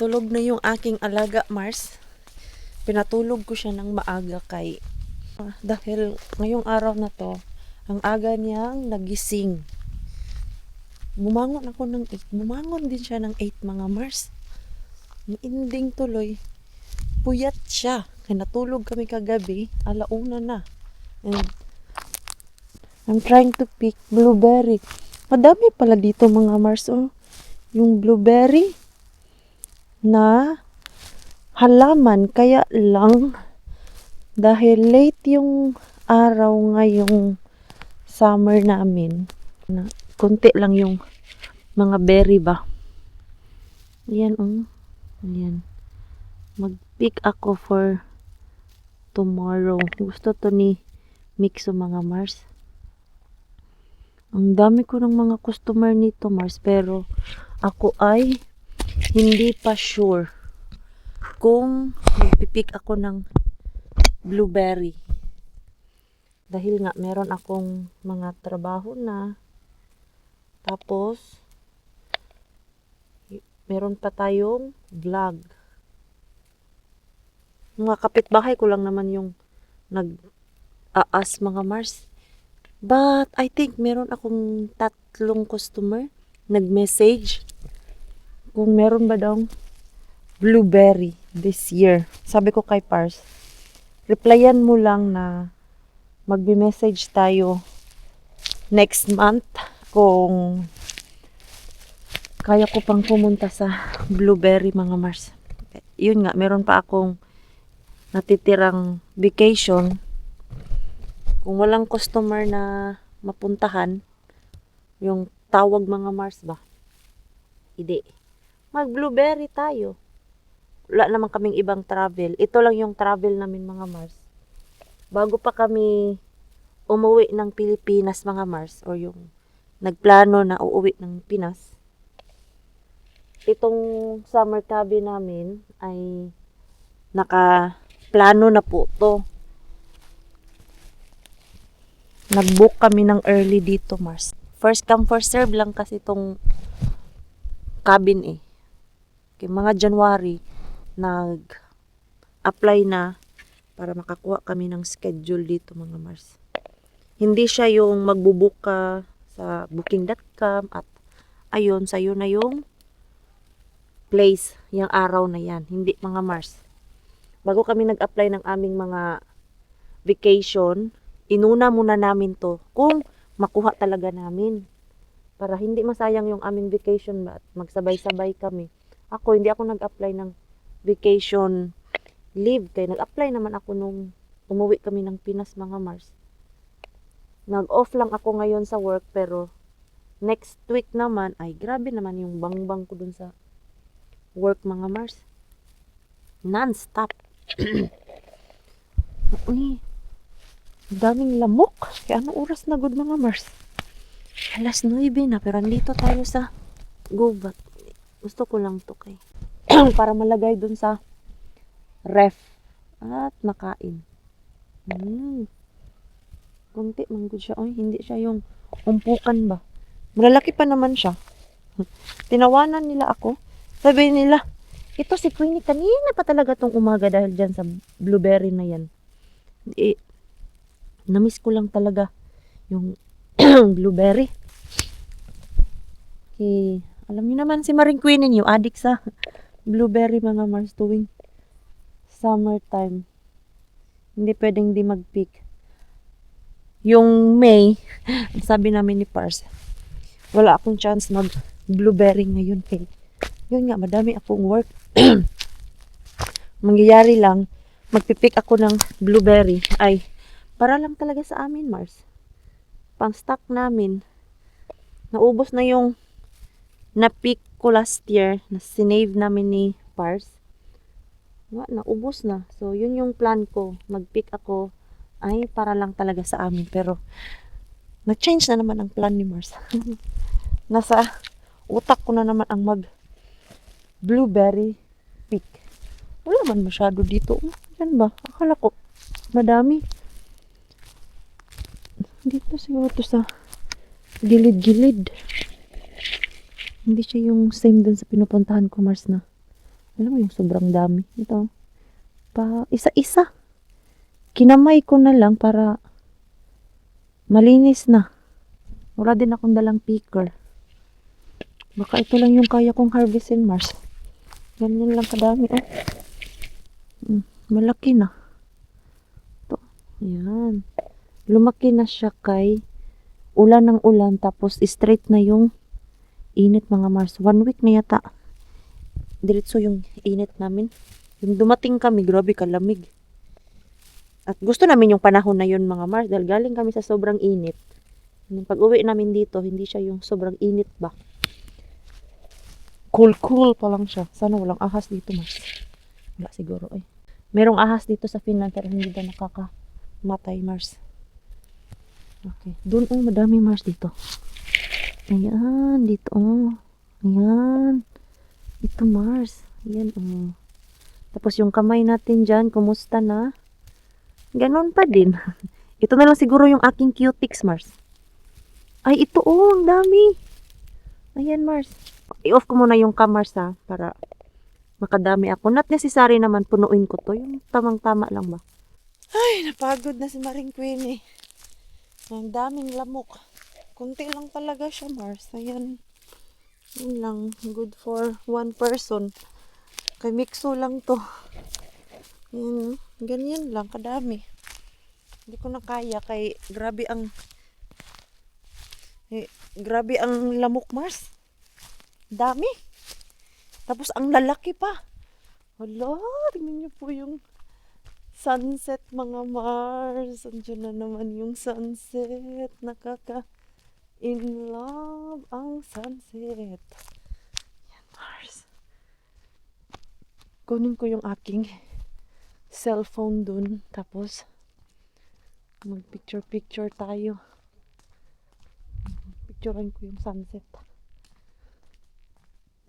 Tulog na yung aking alaga, Mars. Pinatulog ko siya ng maaga dahil ngayong araw na to, ang aga niyang nagising. Bumangon ako ng 8. Bumangon din siya ng 8, mga Mars. Ang ending tuloy, puyat siya. Kaya natulog kami kagabi, 1:00 na. And I'm trying to pick blueberry. Madami pala dito, mga Mars. Oh. Yung blueberry na halaman, kaya lang dahil late yung araw ngayong summer namin, na konti lang yung mga berry ba. Yan, yan. Mag-pick ako for tomorrow. Gusto to ni Mixo, mga Mars. Ang dami ko ng mga customer nito, Mars, pero ako ay hindi pa sure kung magpipick ako ng blueberry. Dahil nga meron akong mga trabaho na. Tapos meron pa tayong vlog. Mga kapitbahay ko lang naman yung nag-aas, mga Mars. But I think meron akong 3 customer nag-message kung meron ba daw blueberry this year. Sabi ko kay Pars, replyan mo lang na magbe-message tayo next month kung kaya ko pang pumunta sa blueberry, mga Mars. Yun nga, meron pa akong natitirang vacation. Kung walang customer na mapuntahan, yung tawag, mga Mars ba? Hindi. Mag-blueberry tayo. Wala naman kaming ibang travel. Ito lang yung travel namin, mga Mars. Bago pa kami umuwi ng Pilipinas, mga Mars, or yung nagplano na uuwi ng Pinas, itong summer cabin namin ay nakaplano na po to. Nag-book kami ng early dito, Mars. First come, first serve lang kasi itong cabin eh. Kaya mga January, nag-apply na para makakuha kami ng schedule dito, mga Mars. Hindi siya yung magbubook ka sa booking.com at ayun, sa'yo na yung place, yung araw na yan. Hindi, mga Mars. Bago kami nag-apply ng aming mga vacation, inuna muna namin to kung makuha talaga namin. Para hindi masayang yung aming vacation ba at magsabay-sabay kami. Ako, hindi ako nag-apply ng vacation leave. Kaya nag-apply naman ako nung umuwi kami ng Pinas, mga Mars. Nag-off lang ako ngayon sa work, pero next week naman, ay grabe naman yung bang-bang ko dun sa work, mga Mars. Non-stop. Uy, daming lamok. Kaya anong oras na good, mga Mars? 9:09 na, pero andito tayo sa gubat. Gusto ko lang to kay para malagay dun sa ref at makain. Kunti man good siya. Ay, hindi siya yung umpukan ba. Malalaki pa naman siya. Tinawanan nila ako. Sabi nila, ito si Queenie kanina pa talaga tong umaga dahil dyan sa blueberry na yan. Namiss ko lang talaga yung blueberry. Alam niyo naman si Maring Queenie, yung addict sa blueberry, mga Mars, tuwing summertime. Hindi pwedeng di mag-pick. Yung May, sabi namin ni Pars, wala akong chance mag-blueberry ngayon. Yun nga, madami akong work. Mangyayari lang, magpipick ako ng blueberry. Ay, para lang talaga sa amin, Mars. Pang stock namin. Naubos na yung na-pick ko last year, na sinave namin ni Pars. Naubos na. So, yun yung plan ko. Mag-pick ako ay para lang talaga sa amin. Pero, nag-change na naman ang plan ni Mars. Nasa utak ko na naman ang mag-blueberry pick. Wala man masyado dito. Yan ba? Akala ko, madami. Dito siguro to sa gilid-gilid. Hindi siya yung same dun sa pinupuntahan ko, Mars, na Alam mo yung sobrang dami. Ito. Pa, isa-isa. Kinamay ko na lang para malinis na. Wala din akong dalang picker. Baka ito lang yung kaya kong harvestin, Mars. Ganyan lang kadami, oh. Malaki na. Ito. Ayan. Lumaki na siya kay ulan ng ulan, tapos straight na yung init, mga Mars. 1 week na yata. Diretso yung init namin. Yung dumating kami, grabe kalamig. At gusto namin yung panahon na yun, mga Mars, dahil galing kami sa sobrang init. Yung pag-uwi namin dito, hindi siya yung sobrang init ba. Cool pa lang siya. Sana walang ahas dito, Mars. Wala siguro, eh. Merong ahas dito sa Finland, pero hindi na nakakamatay, Mars. Okay. Doon, oh, madami, Mars, dito. Ayan, dito, oh. Ayan. Ito, Mars. Ayan, oh. Tapos yung kamay natin dyan, kumusta na? Ganon pa din. Ito na lang siguro yung aking cutics, Mars. Ay, ito, oh, ang dami. Ayan, Mars. I-off ko muna yung Mars, ha, para makadami ako. Not necessary naman punuin ko to. Yung tamang-tama lang ba. Ay, napagod na si Maring Queen, eh. Ang daming lamok. Kunti lang talaga siya, Mars. Ayan. Yun lang. Good for one person. Kay Mixo lang to. Ayan. Ganyan lang. Kadami. Hindi ko na kaya. Kay grabe ang lamok, Mars. Dami. Tapos ang lalaki pa. Hala, tingnan niyo po yung sunset, mga Mars. Andiyan na naman yung sunset. In love ang sunset. Yan, Mars. Kunin ko yung aking cellphone dun. Tapos mag-picture tayo. Picturean ko yung sunset.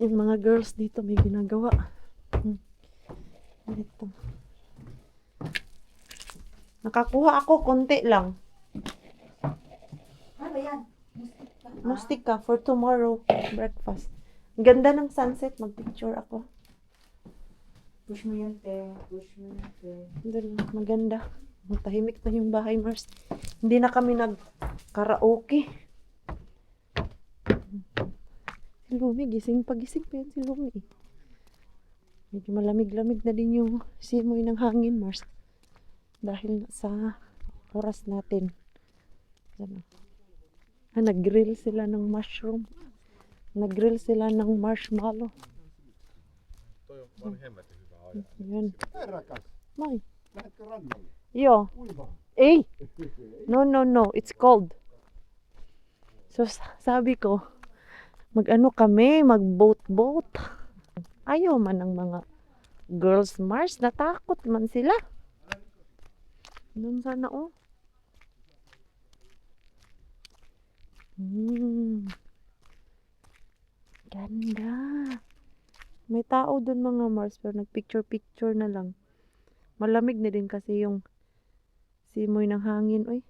Yung mga girls dito may ginagawa. Ito. Nakakuha ako konti lang. Ano yan? Mustika for tomorrow breakfast. Ganda ng sunset. Magpicture ako. Push mo yan, te. Push mo yan, te. Doon, maganda. Matahimik na yung bahay, Mars. Hindi na kami nag-karaoke. Si Lumi, pagising pa yan si Lumi. Medyo malamig-lamig na din yung simoy ng hangin, Mars. Dahil sa oras natin. Nag-grill sila ng mushroom. Nag-grill sila ng marshmallow. Yan. Rakas, Mai. lähdetkö rannalle? Yo. Uimaan. Eh. No. It's cold. So, sabi ko, mag-ano kami, mag-boat. Ayaw man ng mga girls, Mars. Natakot man sila. Doon sana, oh. Ganda. May tao doon, mga Mars, pero nagpicture na lang. Malamig na din kasi yung simoy ng hangin, oy.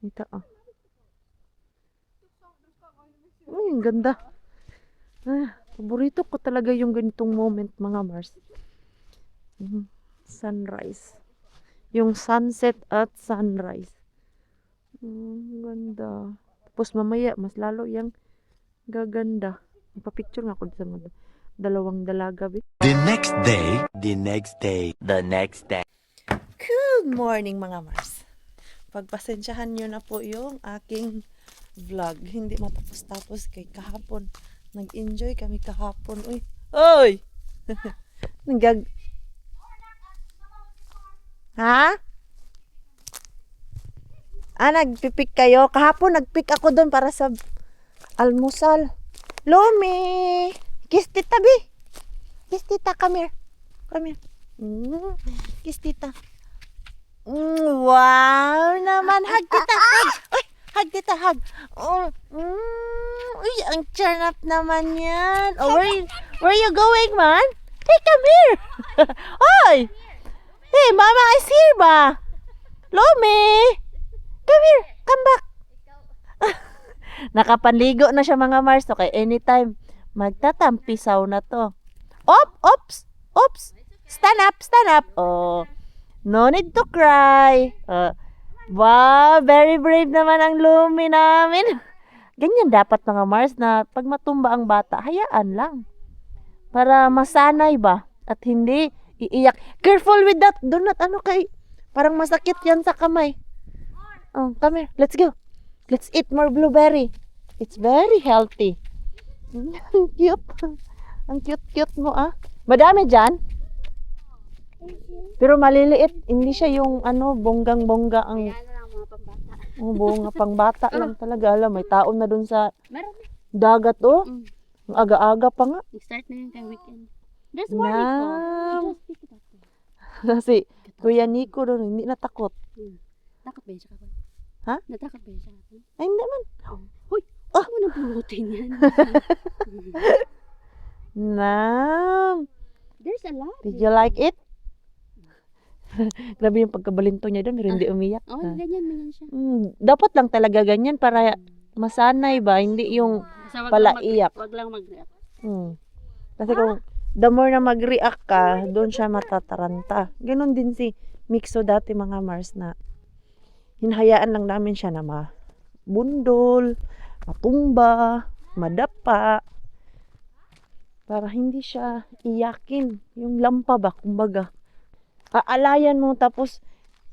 Ito, oh. Uy, ang ganda. Paborito ko talaga yung ganitong moment, mga Mars. Sunrise. Yung sunset at sunrise. Ganda. Tapos mamaya, mas lalo yung gaganda. Papicture nga ako sa mga dalawang dalaga. The next day. Good morning, mga Mars. Pagpasensyahan nyo na po yung aking vlog. Hindi matapos-tapos kay kahapon. Nag-enjoy kami kahapon. Uy! Oy! Ha? Nagpipik kayo? Kahapon nagpik ako doon para sa almusal. Lumi! Kiss tita, Bi! Kiss tita, come here. Come here. Kiss tita. Wow naman. Hug tita, hug. Uy, hug tita, hug. Uy, ang charnap naman yan. Oh, where you going, man? Hey, come here. Oy! Hey, mama is here ba? Lumi! Come here, come back. Nakapanligo na siya, mga Mars. Okay, anytime Magtatampisaw na to. Oops! Oops! Stand up! Stand up! Oh, no need to cry. Wow, very brave naman ang Lumi namin. Ganyan dapat mga Mars na pag matumba ang bata, hayaan lang. Para masanay ba? At hindi iiyak. Careful with that. Do not parang masakit yan sa kamay. Oh, come here. Let's go. Let's eat more blueberry. It's very healthy. Ang cute. Ang cute-cute mo Madami dyan. Pero maliliit. Hindi siya yung bonggang-bongga ang bunga pang bata lang talaga. Alam, may taon na dun sa dagat Ang aga-aga pa nga. Start na yung weekend. There's more Nico. Just pick it up. Kasi Kuya Nico doon, hindi natakot. Takot ba yun siya kapag? Ha? Natakot ba yun siya kapag? Ay, hindi man. Hoy! Huwag mo nang pulutin yan. Nam. There's a lot. Did you like it? Grabe yung pagkabalinto niya doon, pero hindi umiyak. Ganyan siya. Dapat lang talaga ganyan para masanay ba, hindi yung pala iyak. Wag lang mag-react. Kasi kung the more na mag-react ka, doon siya matataranta. Ganon din si Mixo dati mga Mars na hinahayaan lang namin siya na mabundol, matumba, madapa. Para hindi siya iyakin. Yung lampa ba, kumbaga. Aalayan mo tapos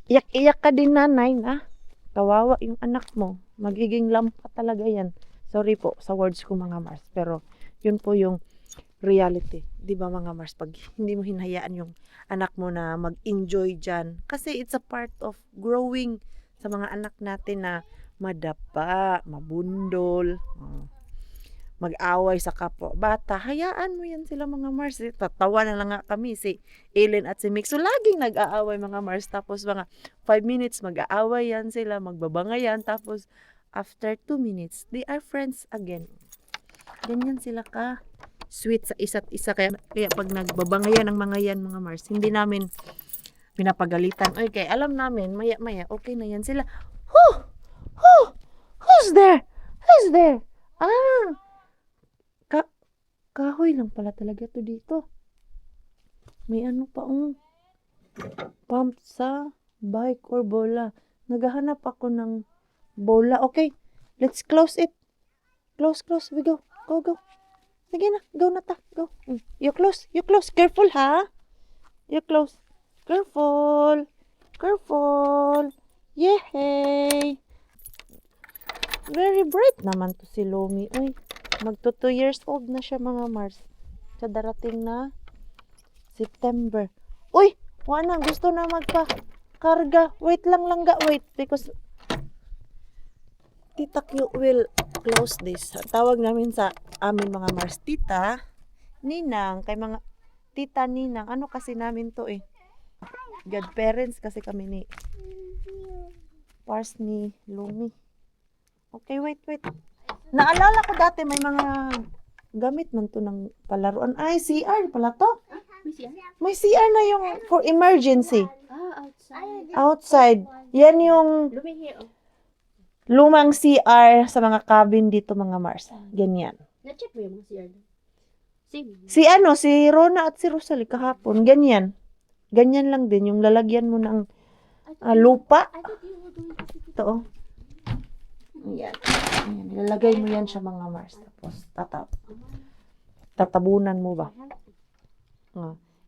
iyak-iyak ka din nanay na. Kawawa yung anak mo. Magiging lampa talaga yan. Sorry po sa words ko mga Mars. Pero yun po yung reality. Di ba mga Mars? Pag hindi mo hinayaan yung anak mo na mag-enjoy dyan. Kasi it's a part of growing sa mga anak natin na madapa, mabundol, mag-away sa kapwa bata. Hayaan mo yan sila mga Mars. Tatawa na lang nga kami si Ellen at si Mix. So laging nag-aaway mga Mars. Tapos mga 5 minutes mag-aaway yan sila. Magbabangayan. Tapos after 2 minutes, they are friends again. Ganyan sila ka sweet sa isa't isa. Kaya pag nagbabangayan ang mga yan mga Mars, hindi namin pinapagalitan. Okay, alam namin, maya-maya, okay na yan sila. Who's there? Who's there? Kahoy lang pala talaga to dito. May pa pump sa bike or bola. Naghahanap ako ng bola. Okay, let's close it. Close, we go. Go. Sige na, go na ta. Go. You close. Careful ha. You close. Careful. Yehey. Very bright naman to si Lomi. Uy, magto 2 years old na siya mga Mars. Sa darating na September. Uy, wala, gusto na magpa-karga. Wait lang ga. Wait, because Tita Q will close this. Tawag namin sa amin mga Mars, Tita Ninang, kay mga Tita Ninang. Ano kasi namin to godparents kasi kami ni Pars ni Lumi. Okay, wait. Naalala ko dati may mga gamit man to ng palaruan. Ay, CR pala to. May CR na yung for emergency. Outside. Yan yung lumang CR sa mga cabin dito mga Mars. Ganyan. Na-check mo yung mga CR? Same. Si Rona at si Rosalie kahapon. Ganyan lang din. Yung lalagyan mo ng lupa. Ito Ayan. Ilalagay mo yan sa mga Mars. Tapos tatabunan mo ba?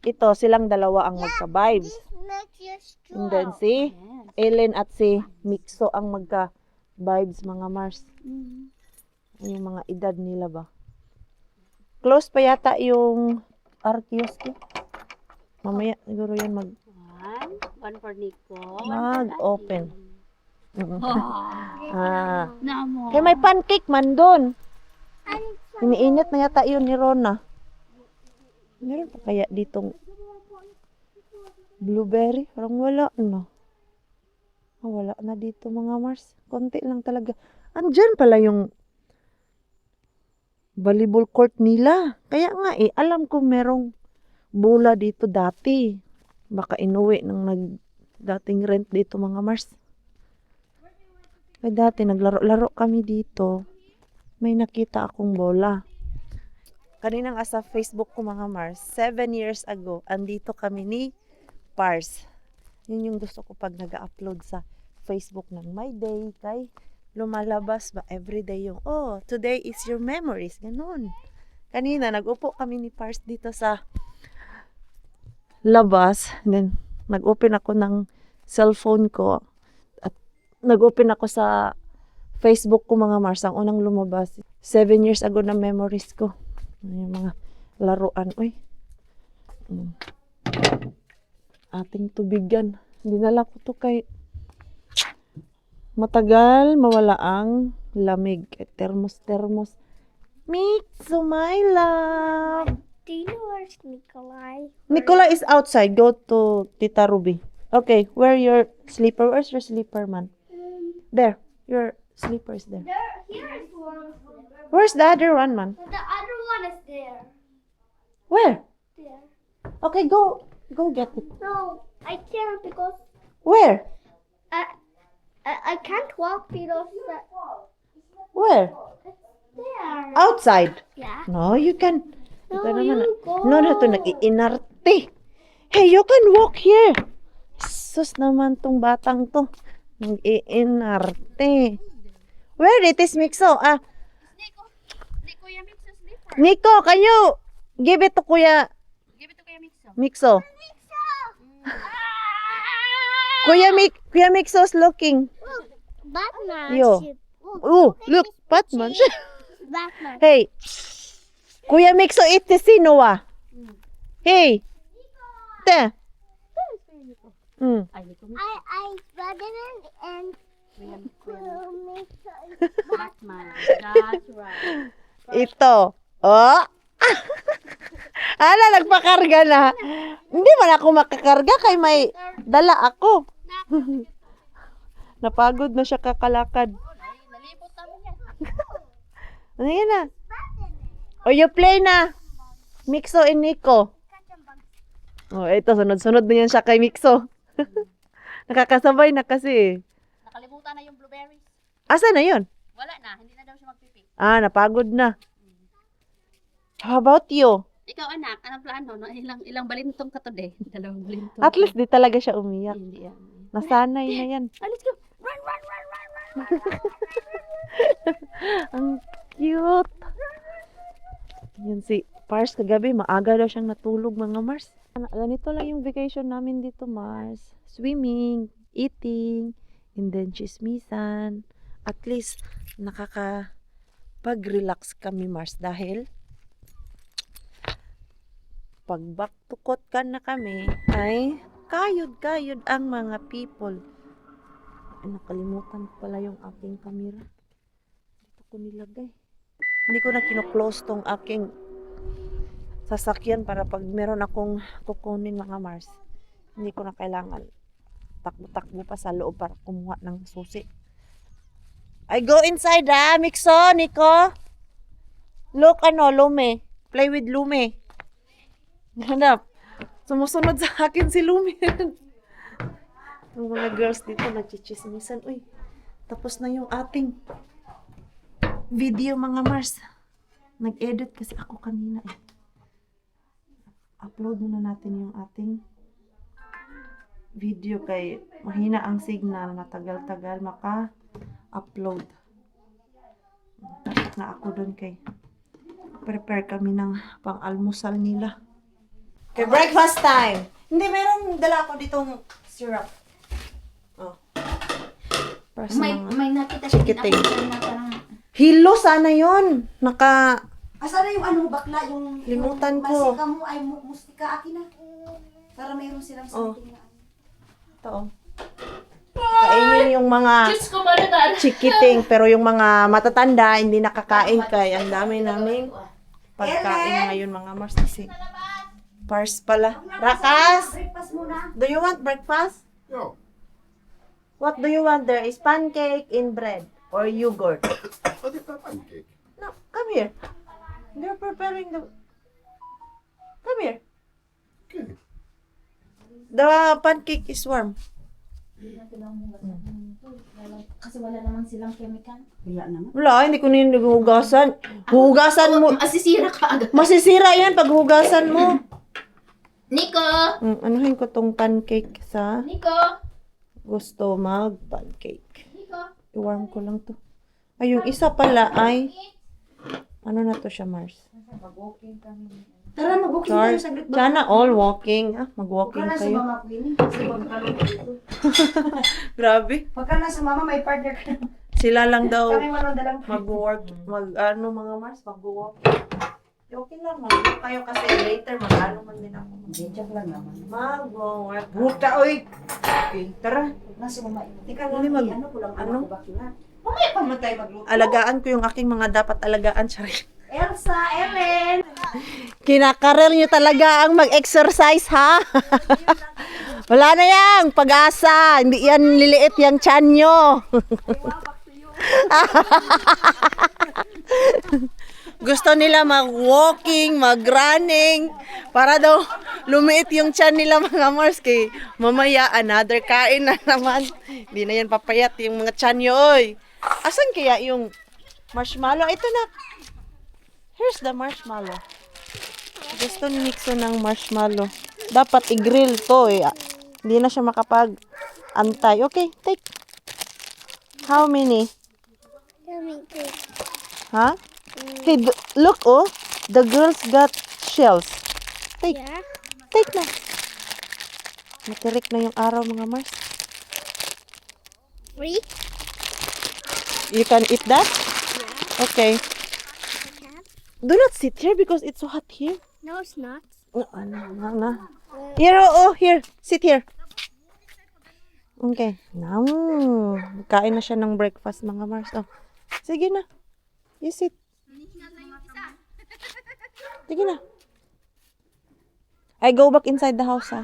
Ito, silang dalawa ang magka-vibes. And then si Ellen at si Mixo ang magka-vibes mga Mars. Yung mga edad nila ba? Close pa yata yung Arkiyoski. Mamaya siguro yan One for Nico. mag-open. Namo. Kaya may pancake man doon. Iniinit na yata yun ni Rona. Meron pa kaya ditong blueberry? Parang wala na. Wala na dito mga Mars. Konti lang talaga. Andyan pala yung volleyball court nila. Kaya nga alam ko merong bola dito dati. Baka inuwi ng dating rent dito mga Mars. Kaya dati naglaro-laro kami dito. May nakita akong bola. kanina nga sa Facebook ko mga Mars, 7 years ago, andito kami ni Pars. Yun yung gusto ko pag nag-upload sa Facebook ng My Day, kay lumalabas ba everyday yung, oh, today is your memories, ganun. Kanina, nag-upo kami ni Pars dito sa labas, and then nag-open ako ng cellphone ko, at nag-open ako sa Facebook ko mga Mars, ang unang lumabas. 7 years ago na memories ko. Yung mga laruan. Uy. Ating tubigan. Dinala ko to kay matagal mawala ang lamig. Termos. Mitsu, my love. Do you know where's Nikolai? Nicola is outside. Go to Tita Ruby. Okay, where your slipper? Where's your slipper, man? There. Your slipper is there. Here is one. Where's the other one, man? The other one is there. Where? There. Okay, go get it. No, I can't because Where? I can't walk because Where? it's there. Outside. Yeah. No, you can. No, Ito naman, you go. No, to nag-iinarte. Hey, you can walk here. Sus naman tong batang to. Nag-iinarte. Where it is, Mixo? Nico, can you give it to Kuya? Give it to Kuya Mixo. Mixo. Kuya Mixo's looking. Batman. Yo. Oh, look, Batman. Batman. Hey, Kuya Mixo, ito sino ah? Hey. Te. I Batman and Batman. That's right. Ito. Oh. Ala, nagpakarga na. Hindi man ako makakarga kay may dala ako. Napagod na siya kakalakad. Nalipot namin yan. Ano yan na? O, you play na. Mixo and Nico. Oh, ito, sunod-sunod na yan siya kay Mixo. Nakakasabay na kasi. Nakalimutan na yung blueberries. Asa na yun? Wala na, hindi na daw siya magpipi. Ah, napagod na. How about you? Ikaw anak, anong plano? No? Ilang balintong ka today? Dalawang balintong. At least di talaga siya umiyak. Hindi yan. Nasanay na yan. Ah, let's go. Run, run, run, run, run. Ang cute. Yun si Mars kagabi, maaga daw siyang natulog mga Mars. Ganito lang yung vacation namin dito, Mars. Swimming, eating, and then chismisan. At least nakakapag-relax kami, Mars, dahil pag back to Kotkan na kami, ay kayod-kayod ang mga people. Ay, nakalimutan ko pala yung aking camera. Dito ko nilagay. Hindi ko na kino-close tong aking sasakyan para pag meron akong kukunin mga Mars, hindi ko na kailangan takbo-takbo pa sa loob para kumuha ng susi. I go inside Mixo, Nico. Look, Lume. Play with Lume. Hanap. Sumusunod sa akin si Lume. Ang mga girls dito nagchichismisan. Uy, tapos na yung ating video mga Mars. Nag-edit kasi ako kanina eh. Upload muna natin yung ating video kay mahina ang signal, matagal-tagal maka-upload. Tapos na ako doon kay prepare kami ng pang-almusal nila. Okay, breakfast time. Hindi, meron dala ako ditong syrup. Oh. Para sa mga May nakita siya chikiting. na parang... Hilo sana yon. Asa na yung ano, bakla, yung... Limutan yung ko. Masika mo, ay mustika akin na. Para mayroon silang Oh. something na... Ito. Kainin yung mga chikiting, pero yung mga matatanda hindi nakakain kay ang dami naming pagkain ngayon mga Mars kasi Pars pala. Rakas, Breakfast muna. do you want breakfast? No. What do you want? There is pancake in bread or yogurt. What is that pancake? No, come here. They're preparing the... Come here. Okay. The pancake is warm. Kasi wala naman silang chemical. Wala naman. Wala, hindi ko na yun hugasan. Hugasan mo. Asisira ka agad. Masisira yan pag hugasan mo. Nico! Anuhin ko tong pancake sa Nico! gusto mag-pancake. Nico! I-warm ko lang to. Ay, yung isa pala ay, ano na to siya, Mars? Mag-walking kami. Tara, mag-walking tayo Charles, saglit ba? sana all walking. Huwag Mag-walking ka na sa kayo. mama Queenie. Kasi huwag ka na dito. Grabe. Huwag ka na sa mama, may partner ka na. Sila lang daw Kami manondalang mag-work, mga Mars, mag-walk. Okay lang, mag-walk kayo kasi later mag-ano man din ako. Hindi, joke lang naman. Mag-work. Buta, oy! Okay, tara. Nasa mama. Teka lang, Hindi, ano ko lang, ano? ano ko bakina. Mamaya pa man tayo magluto. Alagaan ko yung aking mga dapat alagaan. Sorry. Elsa, Ellen! Kinakarer nyo talaga ang mag-exercise, ha? Wala na yang pag-asa. Hindi yan liliit yung tiyan nyo. Gusto nila mag-walking, mag-running, para daw lumiit yung tiyan nila mga Mars. Kay mamaya, another kain na naman. Hindi na yan papayat yung mga tiyan nyo, oy. Asan kaya yung marshmallow? Ito na. Here's the marshmallow. Gusto ni Nixon ng marshmallow. Dapat i-grill to eh. Hindi na siya makapag-antay. Okay, take. How many? Huh? Hey, look oh. The girls got shells. Take. Yeah? Take na. Matirik na yung araw mga Mars. Free? You can eat that? Okay. Do not sit here because it's so hot here. No, it's not. No. Here, oh, here. Sit here. Okay. Now, kain na siya ng breakfast, mga Mars. Oh. Sige na. You sit. Sige na. I go back inside the house, ha.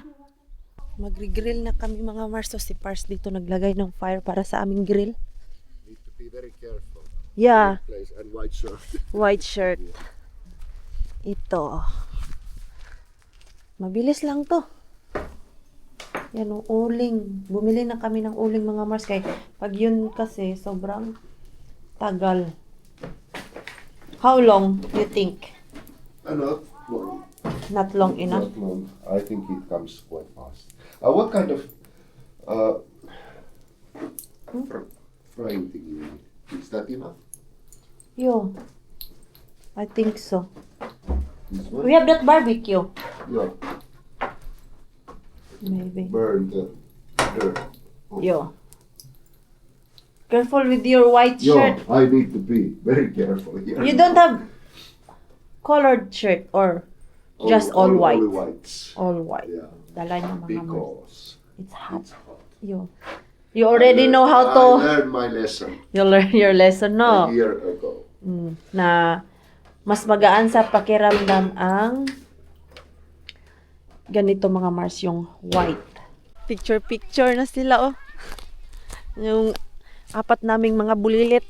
Magri-grill na kami, mga Mars. So, si Pars dito naglagay ng fire para sa aming grill. Need to be very careful. Yeah. Place and white shirt. White shirt. Ito. Mabilis lang to. Yan o, uling. Bumili na kami ng uling, mga Mars. Kaya pag yun kasi, sobrang tagal. How long you think? Not long. Not long enough? Not long. I think it comes quite fast. What kind of frying thing you need? Is that enough? Yo. I think so. This one? We have that barbecue. Yeah. Maybe. Burn the dirt. Yo. Careful with your white Yeah, shirt. I need to be very careful here. You don't have colored shirt or just all white? Only whites. All white. Yeah. Dala niyo, mga Mars. Because It's hot. it's hot. You already know how I to learned my lesson you learn your lesson, a no? year ago. Na mas magaan sa pakiramdam ang ganito, mga Mars, yung white. Picture na sila, oh. Yung apat naming mga bulilit.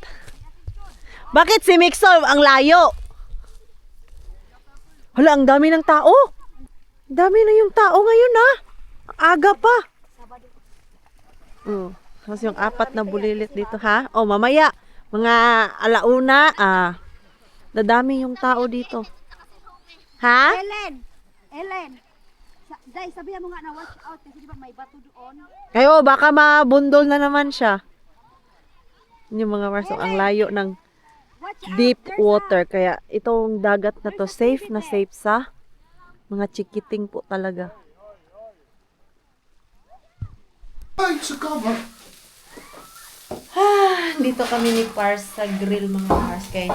Bakit si Mixol ang layo? Hala, ang dami ng tao. Dami na yung tao ngayon, ha? Aga pa. Kasi yung apat na bulilit dito, ha? O, mamaya, mga alauna, dadami yung tao dito. Ha? Ellen! Dai, sabihan mo nga na watch out kasi di ba may bato doon? Kayo, baka mabundol na naman siya. Yun yung mga Mars, ang layo ng deep water. Kaya itong dagat na to, safe na safe sa mga chikiting po talaga. Ay, sa cover. Dito kami ni Pars sa grill, mga Mars. Kaya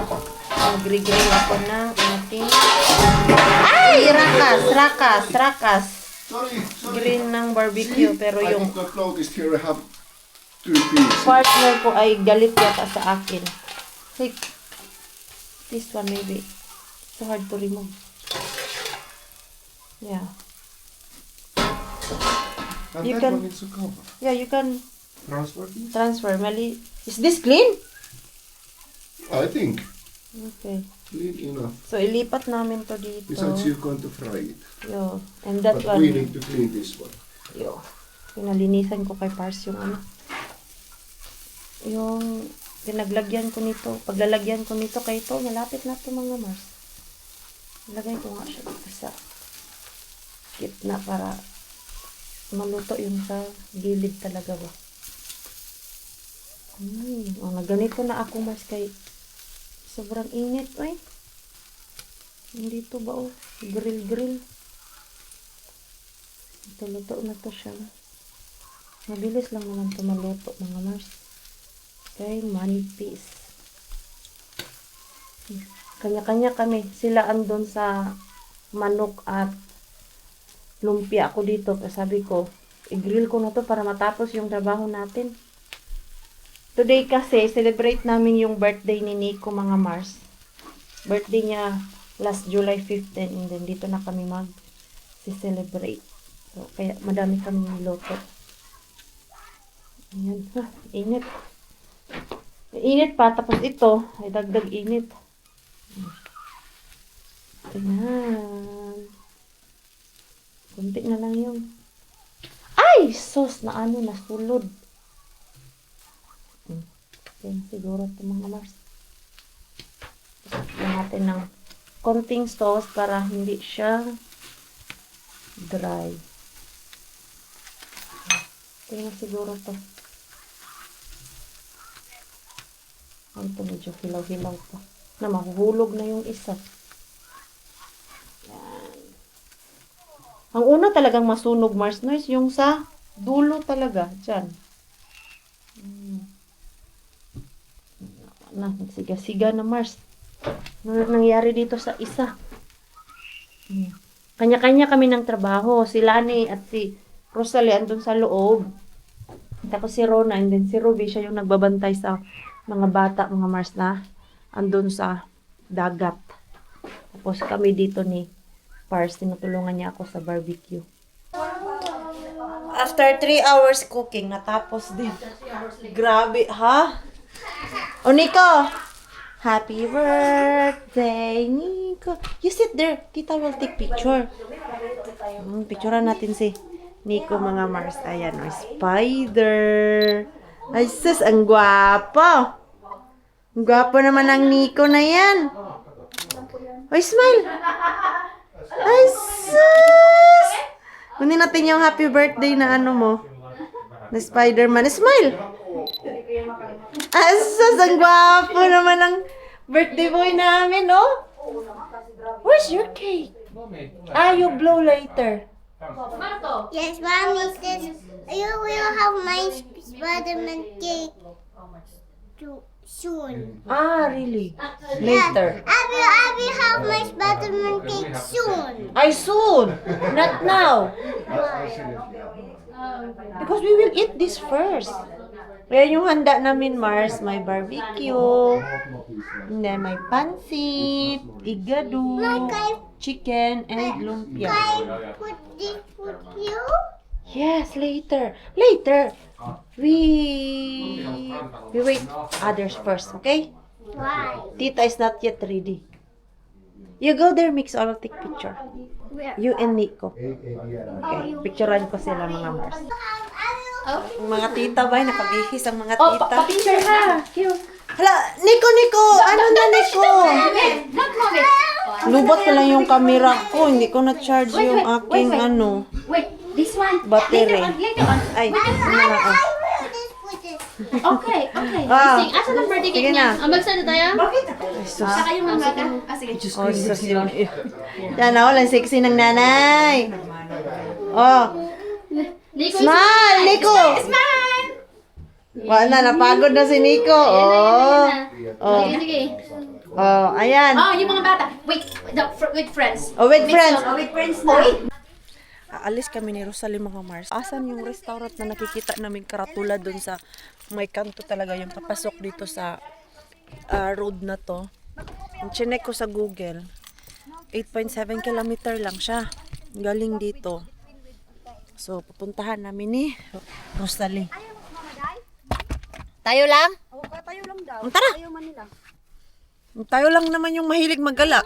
mag-grill ako ng ating... Ay! Rakas! Sorry. Grill ng barbecue. Pero I yung did not notice here I have 2 pieces. partner ko ay galit yata sa akin. Like, this one maybe. So hard to remove. Yeah. And You that can- one is a cover. Yeah, you can Transfer this? transfer. Mali. Is this clean? I think. Okay. Clean enough. So, ilipat namin to dito. Besides, you're going to fry it. Yo. And that But one. we need to clean this one. Yo. Pinalinisan ko kay Pars yung ano. yung pinaglagyan ko nito, paglalagyan ko nito kay ito, malapit na to mga Mars. Ilagay ko nga siya dito sa gitna para maluto yung sa gilid talaga ba. Ganito na ako Mars kay sobrang init. Ay, dito ba grill. Ito, luto na to siya. Mabilis lang naman ito maluto mga Mars. Okay, manipis. Kanya-kanya kami. Sila andon sa manok at lumpia. Ako dito. Sabi ko, i-grill ko na to para matapos yung trabaho natin. Today kasi, celebrate namin yung birthday ni Nico mga Mars. Birthday niya last July 15 and then dito na kami mag-celebrate. So, kaya madami kami niloto. Ayan. Init. Init pa. Tapos ito, ay dagdag init. Ayan. Kunti na lang yung ay! Sus! Na ano, nasulod. Ayan, siguro ito mga Mars. Lagyan natin ng konting sauce para hindi siya dry. Tingnan siguro to. Ito medyo hilaw-hilaw pa. Na mahuhulog na yung isa. Yan. Ang una talagang masunog, Mars Nurse, yung sa dulo talaga. Diyan. Nagsiga-siga na Mars. Ano nangyari dito sa isa? Kanya-kanya kami ng trabaho. Si Lani at si Rosalie andun sa loob. Tapos si Rona and then si Ruby, siya yung nagbabantay sa mga bata, mga Mars na andun sa dagat. Tapos kami dito ni Pars, tinutulungan niya ako sa barbecue. After 3 hours cooking, natapos din. Grabe, ha? O, Nico! Happy birthday, Nico! You sit there. Tita will take picture. Picturean natin si Nico, mga Mars. Ayan, o, spider. Ay, sus, ang gwapo. Ang gwapo naman ang Nico na yan. Oy, smile. Ay, sus. Kunin natin yung happy birthday na ano mo. Na Spider-Man. Smile. Ay, sus, ang gwapo naman ang birthday boy namin, no? Where's your cake? You blow later. Yes, Mommy says you will have my Spider-Man cake soon. Really? Later. I will have my Spider-Man cake soon. Ay, soon. Not now. Because we will eat this first. Kaya yung handa namin, Mars, may barbecue, and then may pansit, igado, chicken, and lumpia. Can I put this with you? Yes, later. Later. We wait others first, okay? Why? Tita is not yet ready. You go there, Mix. I'll take picture. Where? You and Nico. Okay, picturean ko sila mga Mars. Ang mga tita ba? Nakabihis ang mga tita. Pa-picture ha. Cute. Hala, Nico! Ano na, Nico? Lubat na lang yung camera ko. Hindi ko na-charge yung aking ano. Wait, this one. Battery. Later on. Ay, ano na oh. Okay. Ah, Sing, asa ng birthday sige cake na. niya? Ambag na tayo? Ay, sus. Saka yung mga ka? Sige. Oh, sus yun. Yan na, walang sexy ng nanay. Oh, Nico, smile, Nico! Smile! Wala, napagod na si Nico. Oh, Sige. oh, ayan. Oh, yung mga bata. Wait, with friends. Oh, with friends. With friends na. Aalis kami ni Rosalie, mga Mars. Asan yung restaurant na nakikita namin karatula dun sa may kanto talaga yung papasok dito sa road na to. Chinek ko sa Google. 8.7 kilometer lang siya. Galing dito. So, pupuntahan namin ni Rosalie. Tayo lang? Oo, tayo lang daw. Tara! Tayo Manila. Tayo lang naman yung mahilig maggala.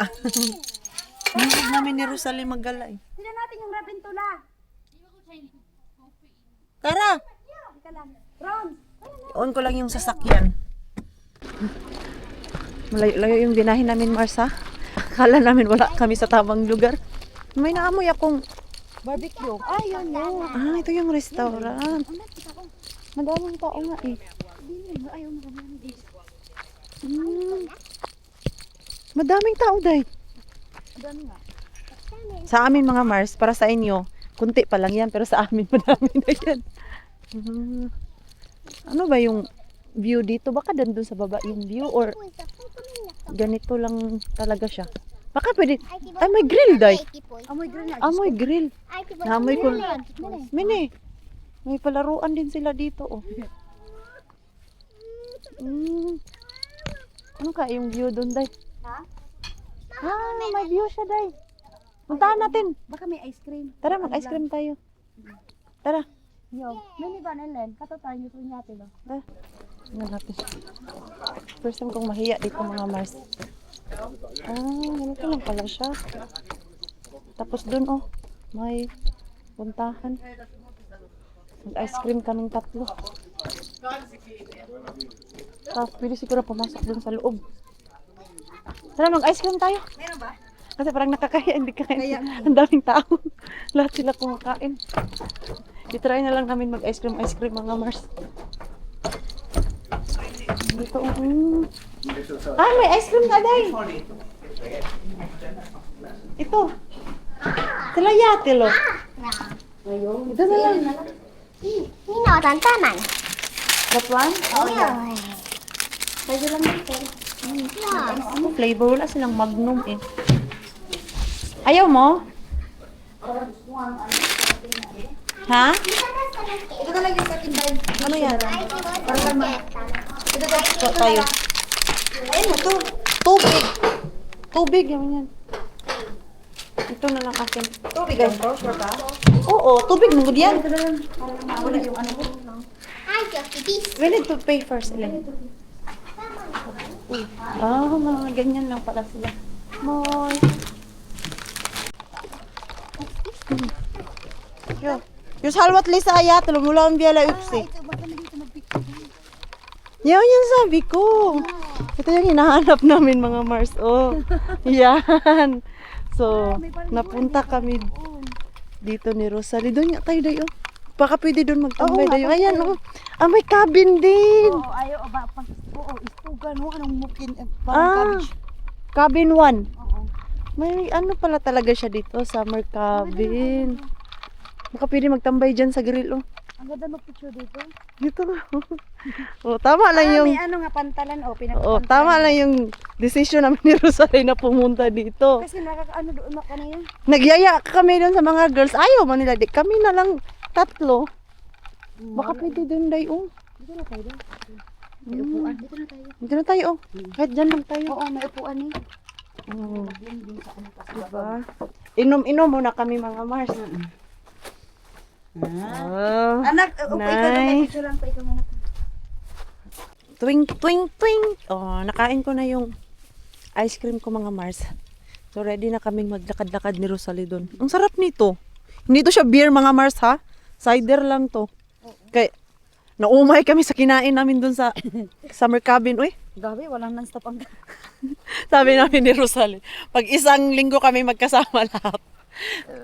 Mahilig namin ni Rosalie maggala eh. Tignan natin yung Rabintula. Tara! Ika lang. Ron! On ko lang yung sasakyan. Malayo-layo yung binahin namin, Mars, ha? Akala namin wala kami sa tamang lugar. May naamoy akong... Barbecue. Ay, yun yun. Ah, ito yung restaurant. Madaming tao nga eh. Ayaw mo kami ng Madaming tao, day. Madami nga. Sa amin, mga Mars, para sa inyo, kunti pa lang yan, pero sa amin, madami na yan. Ano ba yung view dito? Baka dandun sa baba yung view or ganito lang talaga siya. Baka pwede. Ay, may grill, day. Amoy grill na. Amoy grill. Naamoy ko. Mini. May palaruan din sila dito, oh. Ano ka yung view doon, day? Ha? May view siya, day. Puntahan natin. Baka may ice cream. Tara, mag-ice cream tayo. Tara. Yo, mini ba nelen? Kato tayo nito nyate lo. Tingnan natin. First time kong mahiya dito, mga Mars. Ganito lang pala siya. Tapos dun, oh, may puntahan. Mag-ice cream kaming tatlo. Tapos pwede siguro pumasok dun sa loob. Tara, mag-ice cream tayo. Meron ba? Kasi parang nakakaya, hindi kaya. Kaya nga. Ang daming tao. Lahat sila kumakain. I-try na lang namin mag-ice cream, mga Mars. Dito, may ice cream ka, day. Ito. Sila yate, lo. Ito na lang. Nino, tantaman. That one? Pwede lang dito. Ano flavor? Wala silang Magnum, eh. Ayaw mo? Ha? Ito na lang yung sa tinday. Ano yan? So, tayo. Ayun mo, tubig. Tubig, yan. Ito na lang akin. Tubig ang to, sure ka? Oo, tubig mo yan. Wala yung ano ko. Ay, just this. We need to pay first, Ellen. Mga ganyan lang pala sila. Moy. Yung salwat lisa aya, tulumula ang biyala upsi. Yan sabi ko. Ito yung hinahanap namin, mga Mars. Oh, yan. So, napunta kami dito ni Rosalie. Doon nga tayo dayo. Baka pwede doon magtambay dayo. Ayan, oh. May cabin din. Oo, ayaw ba pag istugan mo anong mukin parang cabbage. Cabin 1. Oo. May ano pala talaga siya dito, summer cabin. Baka pwede magtambay dyan sa grill, oh. Ang ganda mag-picture dito. Dito nga. Oh, tama lang yung... May ano nga pantalan Oh, pinakapantalan. tama lang yung decision namin ni Rosalie na pumunta dito. Kasi nakakaano doon kanina. Nagyaya kami doon sa mga girls. Ayaw man nila. Di kami na lang tatlo. Baka pwede doon, day, oh. Dito na tayo. May upuan. Dito na tayo. Dito na tayo, oh. Kahit dyan lang tayo. Oo, may upuan eh. Oh. Diba? Inom-inom muna kami, mga Mars. Anak, upo ikaw na nice. picture lang pa ikaw muna. Twing, twing, twing. Oh, nakain ko na yung ice cream ko, mga Mars. So, ready na kaming maglakad-lakad ni Rosalie doon. Ang sarap nito. Hindi to siya beer, mga Mars, ha? Cider lang to. Kaya, naumay kami sa kinain namin doon sa summer cabin. Uy, Gabi, walang non-stop ang sabi namin ni Rosalie, pag isang linggo kami magkasama lahat.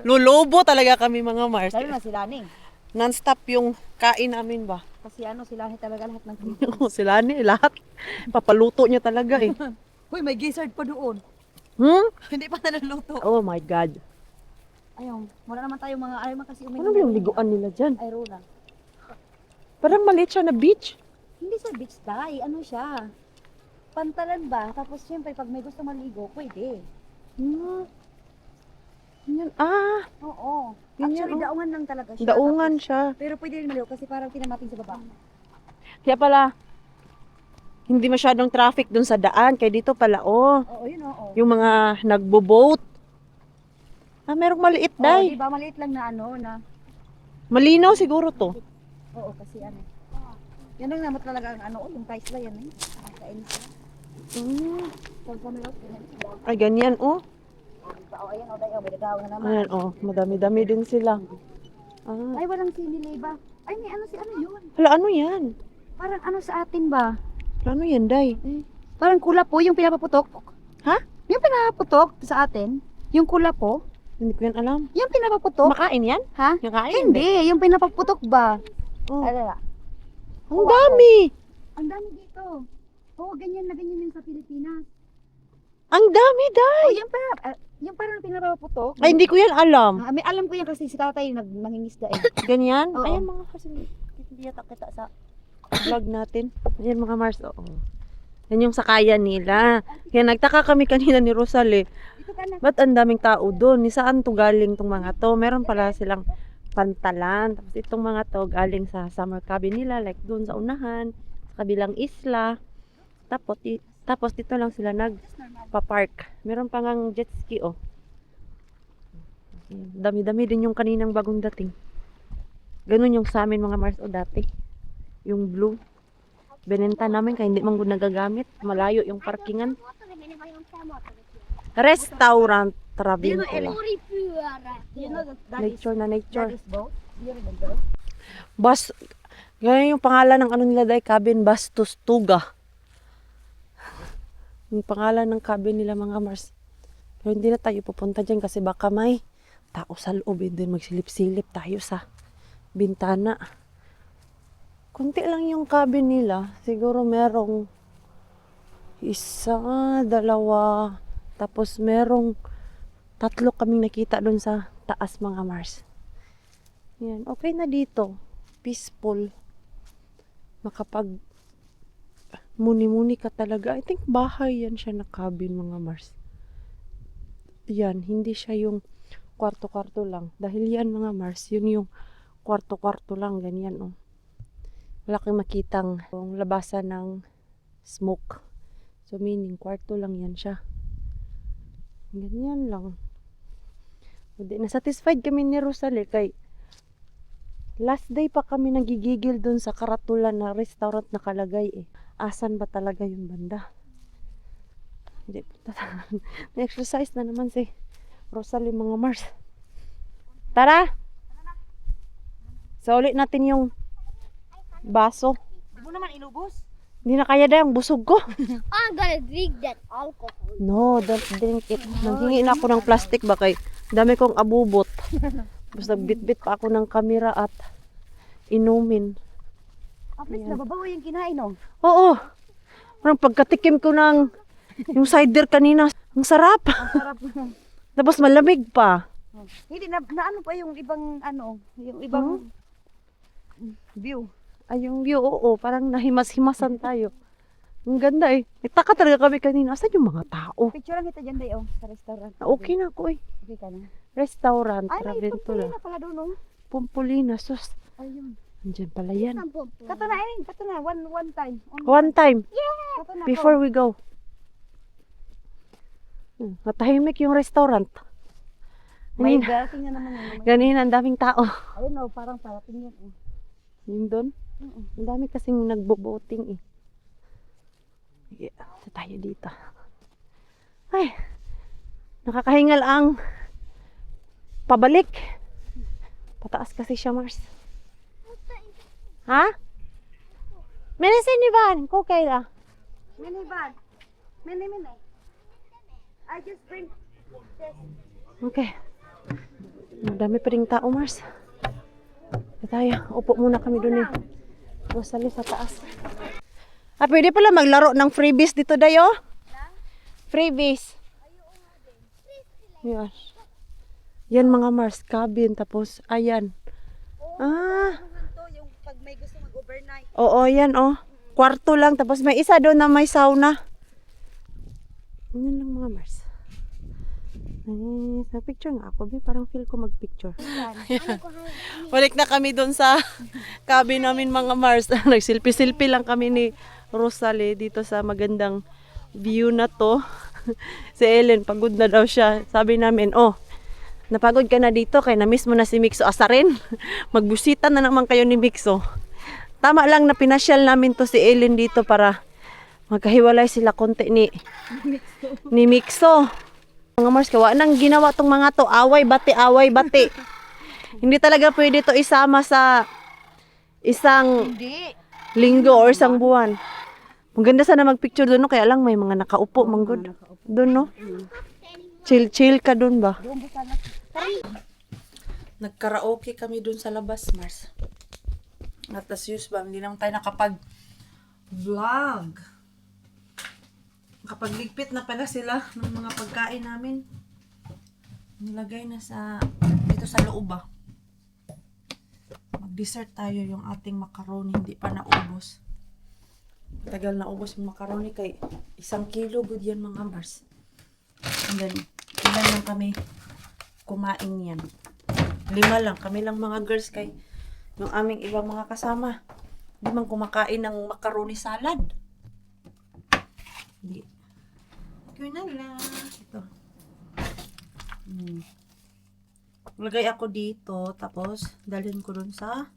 Lulubo talaga kami, mga Mars. Sabi na sila ning. Non-stop yung kain namin ba? Kasi ano sila ni talaga lahat ng cream. Oo, sila ni lahat. Papaluto niya talaga eh. Hoy, may gizzard pa doon. Hindi pa naluluto. Oh my God. Ayaw, wala naman tayo mga ayaw man kasi Ano yung liguan nila dyan? Ay, Rona. Parang maliit siya na beach. Hindi sa beach day, ano siya? Pantalan ba? Tapos siyempre pag may gusto maligo, pwede. Yan. Oo. Yun Actually, yan, oh. daungan lang talaga siya. Daungan Tapos, siya. pero pwede rin maligo kasi parang tinamating sa baba. Kaya pala, hindi masyadong traffic dun sa daan. Kaya dito pala, oh. Oo, yun oo. Yung mga nagbo-boat. Merong maliit, Oo, day. diba maliit lang na ano na. Malinaw siguro to. Oo, kasi ano. Yan lang naman talaga ang ano, yung price ba yan eh. Nakakain siya. Pag pamilot, yan. Ay, ganyan, oh. Oo, ayan, o, dayo, may dagaw na naman. Ayan, oh. Madami-dami din sila. Ay, walang sinilay ba? Ay, may ano si ano yun? Hala, ano yan? Parang ano sa atin ba? Ano yan, Day? Parang kulapo yung pinapaputok. Ha? Yung pinapaputok sa atin. Yung kulapo. Hindi ko yan alam. Yung pinapaputok. Makain yan? Ha? Yung kain? Hindi, yung pinapaputok ba? Oh. Alala. Ang dami! Ang dami dito. Oo, ganyan na ganyan yung sa Pilipinas. Ang dami, Day! Oh, yung parang pinapaputok. Ay, hindi ko yan alam. May alam ko yan kasi si tatay mangingisda eh. Ganyan? Oo. Ayan mga Mars, hindi yata kita sa vlog natin. Ayan mga Mars, oo. Yan yung sakayan nila. Kaya nagtaka kami kanina ni Rosal eh. Dito ka na. Ba't ang daming tao doon? Ni saan to galing tong mga to? Meron pala silang pantalan. Tapos itong mga to galing sa summer cabin nila. Like doon sa unahan. Sa kabilang isla. Tapos dito lang sila nagpa-park. Meron pa ngang jet ski oh. Dami-dami din yung kaninang bagong dating. Ganun yung sa amin mga Mars o dati. Yung blue. Benenta namin kaya hindi man gud nagagamit. Malayo yung parkingan. Restaurant Travinto. You know that Nature na nature. is boat? You remember? Bas, ganyan yung pangalan ng ano nila dahil cabin Bastos Tuga. Yung pangalan ng cabin nila mga Mars. Pero hindi na tayo pupunta dyan kasi baka may tao sa loob din magsilip-silip tayo sa bintana. Kunti lang yung cabin nila. Siguro merong isa, dalawa, tapos merong 3 kaming nakita doon sa taas mga Mars. Yan, okay na dito. Peaceful. Makapag muni-muni ka talaga. I think bahay yan siya na cabin mga Mars. Yan, hindi siya yung kwarto-kwarto lang. Dahil yan mga Mars, yun yung kwarto-kwarto lang. Ganyan oh. Wala kang makitang labasan ng smoke. So meaning, kwarto lang yan siya. Ganyan lang. Hindi, nasatisfied kami ni Rosale kay last day pa kami nagigigil dun sa karatulan na restaurant nakalagay eh. Asan ba talaga yung banda? Hindi, na-exercise na naman si Rosale mga Mars. Tara! Sa ulit natin yung baso. Di mo naman inubos? Hindi na kaya dahil ang busog ko. I'm gonna drink that alcohol. No, don't drink it. Nanghingi na ako ng plastic ba kay dami kong abubot. Basta bit-bit pa ako ng kamera at inumin. Please, nababaw yung kinain oh. Oo. Parang pagkatikim ko ng yung cider kanina, ang sarap. Sarap. Tapos malamig pa. Hindi na ano pa yung ibang ano, yung ibang view. Ay, yung view, oo. Parang nahimas-himasan tayo. Ang ganda eh. Nagtaka talaga kami kanina. Asan yung mga tao? Picture lang kita dyan day oh, sa restaurant. Okay na ako eh. Okay ka na. Restaurant, Ay, may Raventula. na pala doon oh. Pumpolina, sus. Ayun. Andyan pala yan. Kato na, kato na. One time. One time, Kato na. before we go. Matahimik yung restaurant. May Ganina, belting na naman yun. ganina, ang daming tao. Ayun oh, parang parating yan oh. Yung doon. Ang dami kasing nagbo-boating eh. Yeah, tayo dito. Ay, nakakahingal ang pabalik. Pataas kasi siya, Mars. Ha? Menisin ni Van, kukay la. Mini bag. Mini. I just bring this. Okay. Madami pa ring tao, Mars. Tayo, upo muna kami doon eh. Rosale sa taas. Ah, pwede pala maglaro ng freebies dito, Dayo? Freebies. Yan. Yan mga Mars, cabin. Tapos, ayan. Ah. To yung pag may gusto mag-overnight. Oo, yan oh. Kwarto lang. Tapos may isa doon na may sauna. Yan lang mga Mars. Ay, sa picture nga ako. Parang feel ko mag-picture. Balik na kami doon sa cabin namin mga Mars. Nagsilpi-silpi lang kami ni Rosale dito sa magandang view na to. Si Ellen, pagod na daw siya. Sabi namin, oh, napagod ka na dito kaya na-miss mo na si Mixo Asarin. Magbusita na naman kayo ni Mixo. Tama lang na pinasyal namin to si Ellen dito para magkahiwalay sila konti ni Mixo. Mga Mars, kawa nang ginawa tong mga to, away bati. Hindi talaga pwede to isama sa isang Hindi. Linggo or isang buwan. Maganda sana magpicture doon, no? Kaya lang may mga nakaupo, manggod. Doon, no? Chill-chill ka doon ba? Nagkaraoke kami doon sa labas, Mars. At as usual, hindi naman tayo nakapag-vlog. Nakapagligpit na pala sila ng mga pagkain namin. Nilagay na dito sa loob ba. Mag-dessert tayo yung ating macaroni, hindi pa naubos. Tagal na ubos yung macaroni kay 1 kilo good yan mga Mars. And then, ilan lang kami kumain yan. 5 lang. Kami lang mga girls kay yung aming ibang mga kasama. Hindi man kumakain ng macaroni salad. Hindi. Okay na lang. Ito. Lagay ako dito. Tapos, dalhin ko dun sa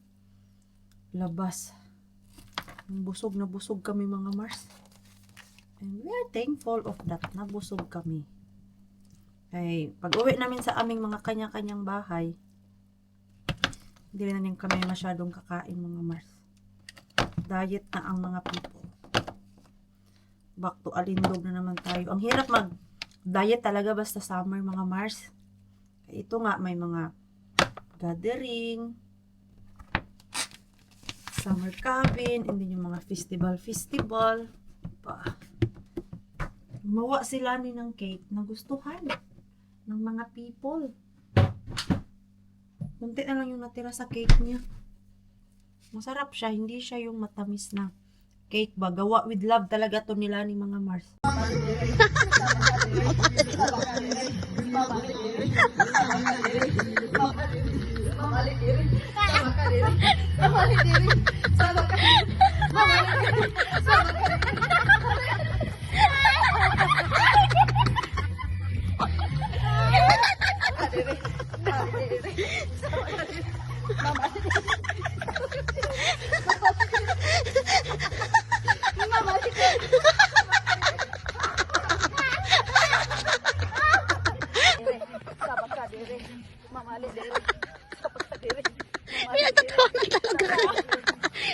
labas. Busog na busog kami mga Mars. And we are thankful of that. Nabusog kami. Ay, pag uwi namin sa aming mga kanya-kanyang bahay, hindi na rin kami masyadong kakain mga Mars. Diet na ang mga people. Back to alindog na naman tayo. Ang hirap mag-diet talaga basta summer mga Mars. Ito nga, may mga gathering, summer cabin, and then yung mga festival pa. Gumawa sila ni ng cake na gustuhan ng mga people. Kunti na lang yung natira sa cake niya. Masarap siya, hindi siya yung matamis na cake ba. Gawa with love talaga to nila ni mga Mars.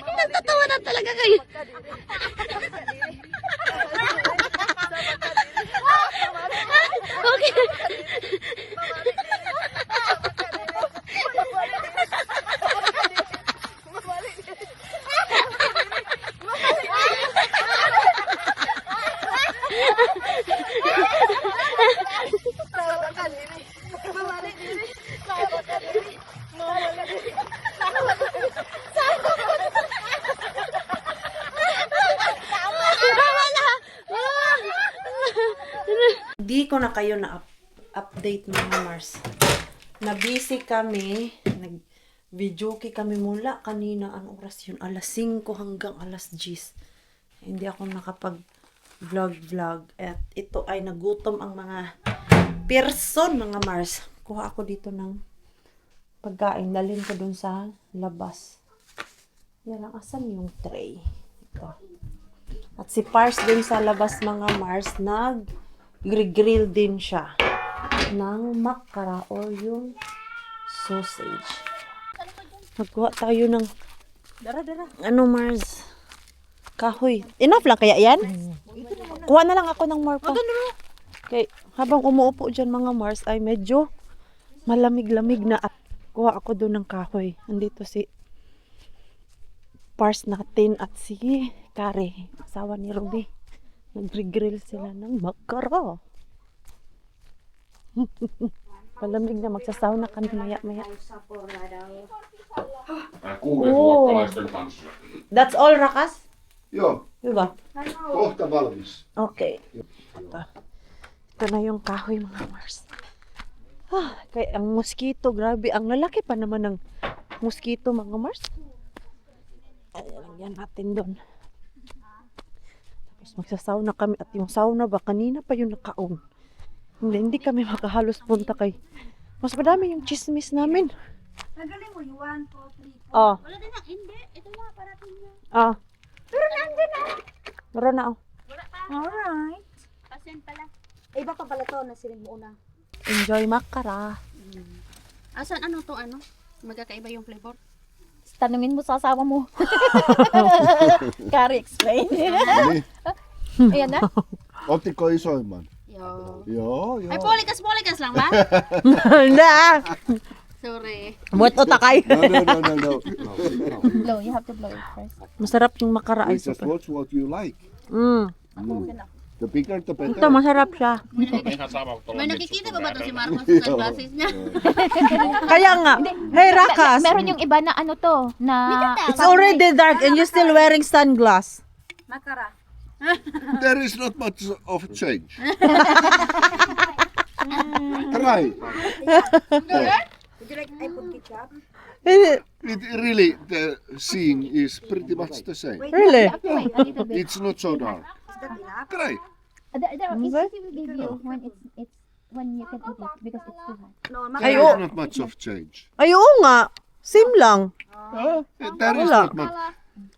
Pinagtatawa na talaga kayo. Okay. Di ko na kayo na update mga Mars. Na-busy kami. Nag-videoke kami mula kanina. Anong oras yun? Alas 5 hanggang alas 10. Hindi ako nakapag-vlog. At ito ay nagutom ang mga person mga Mars. Kuha ako dito ng pagkain. Dalhin ko dun sa labas. Yan lang. Asan yung tray? Ito. At si Pars dun sa labas mga Mars nag-grill din siya ng makara or yung sausage. Magkuha tayo ng ano Mars? Kahoy. Enough lang kaya yan? Kuha na lang ako ng more pa. Okay, habang umuupo dyan mga Mars ay medyo malamig-lamig na at kuha ako doon ng kahoy. Andito si Pars natin at si Kare, asawa ni Ruby. Nagre-grill sila ng makara. Palamig na, magsasauna kami maya-maya. Kuulet Oo. luokkalaisten kanssa. That's all, Rakas? Joo, Diba? kohta valmis. Okay. Ito na yung kahoy mga Mars. Kaya ang mosquito, grabe. Ang lalaki pa naman ng mosquito mga Mars. Ayan, yan natin doon. Tapos magsasauna kami at yung sauna ba kanina pa yung naka-on. Hindi kami makahalos punta kay mas madami yung chismis namin. Nagaling mo yung 1, 2, 3, 4. Oh. Wala din na, hindi. Ito na, parating na. Ah. Pero nandun na. Meron na oh. Wala pa. Alright. Pasen pala. Iba pa pala to na sirin mo una. Enjoy makara. Asan ano to ano? Magkakaiba yung flavor? tanungin mo sa asawa mo. Kari, explain. Niin. Ayan na. Ottiko isoimman? Yo. Joo, joo. Ay, polikas lang ba? Hindi ah. Sorry. Buat utakay. No. Blow, you have to blow it first. Masarap yung makara We ay just super. watch what you like. Mm. The bigger the Ito, better. masarap siya. May nakikita ba to si Marcos Joo. sa glasses niya? Kaya nga. Hey, Rakas. Meron yung iba na ano to, na... It's already dark and you're still wearing sunglass. Makara. There is not much of change. Try. Would you like iPod ketchup? Really? It really, the seeing is pretty much the same. Really? Wait, a little bit. It's not so dark. Is that enough? Try. It's easy will give you when you can eat it because it's too hot. No, Ay, There oh. is not much of change. Ay, oo nga. Same lang. There is Wala. not much.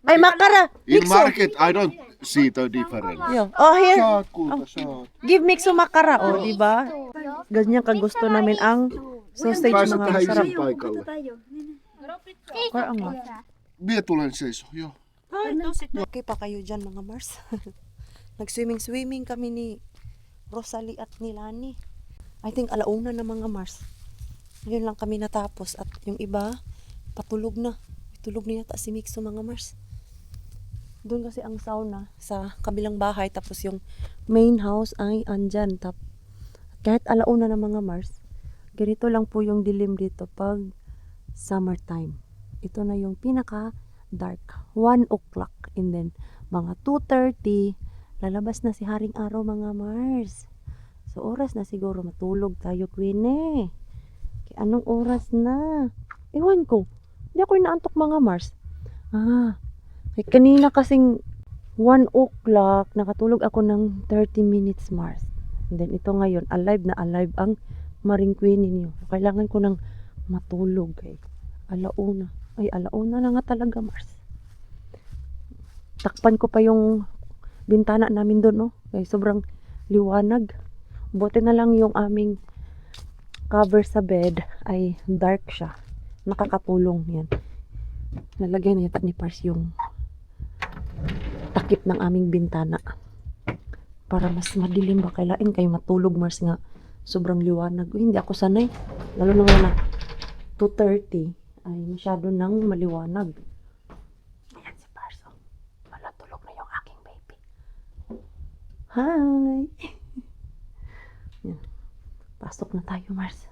Ay, makara. In Mixo. market, I don't see the difference. Yeah. Oh, here. Saat kulta, saat. Give mixo makara. Oh, di ba? Ganyan kagusto namin ang sausage Pääset mga tähän masarap. isin paikalle. Kaya nga. Mie tulen seiso, joo. Okay pa kayo dyan mga Mars. Nag-swimming kami ni Rosalie at ni Lani. I think alauna na mga Mars. Ngayon lang kami natapos at yung iba patulog na. Tulog na yata si Mixo mga Mars. Doon kasi ang sauna sa kabilang bahay tapos yung main house ay andyan. Kahit alauna na mga Mars, ganito lang po yung dilim dito pag summertime. Ito na yung pinaka dark. 1 o'clock and then mga 2:30 lalabas na si Haring Araw mga Mars. So oras na siguro matulog tayo Queenie. Kaya anong oras na? Ewan ko. Hindi ako inaantok mga Mars. Kaya kanina kasing 1 o'clock nakatulog ako ng 30 minutes Mars. And then ito ngayon alive na alive ang Maring Queenie niyo. Kailangan ko ng matulog eh. Alauna. Ay, alauna na nga talaga, Mars. Takpan ko pa yung bintana namin doon, no? Ay, sobrang liwanag. Buti na lang yung aming cover sa bed ay dark siya. Nakakatulong yan. Nalagyan na yata ni Pars yung takip ng aming bintana. Para mas madilim ba? Kailangan kayo matulog, Mars nga. Sobrang liwanag. Uy, hindi ako sanay. Lalo na 2:30 ay masyado nang maliwanag. Ayan si Parso. Wala, tulog na yung aking baby. Hi! Yan. Pasok na tayo, Mars.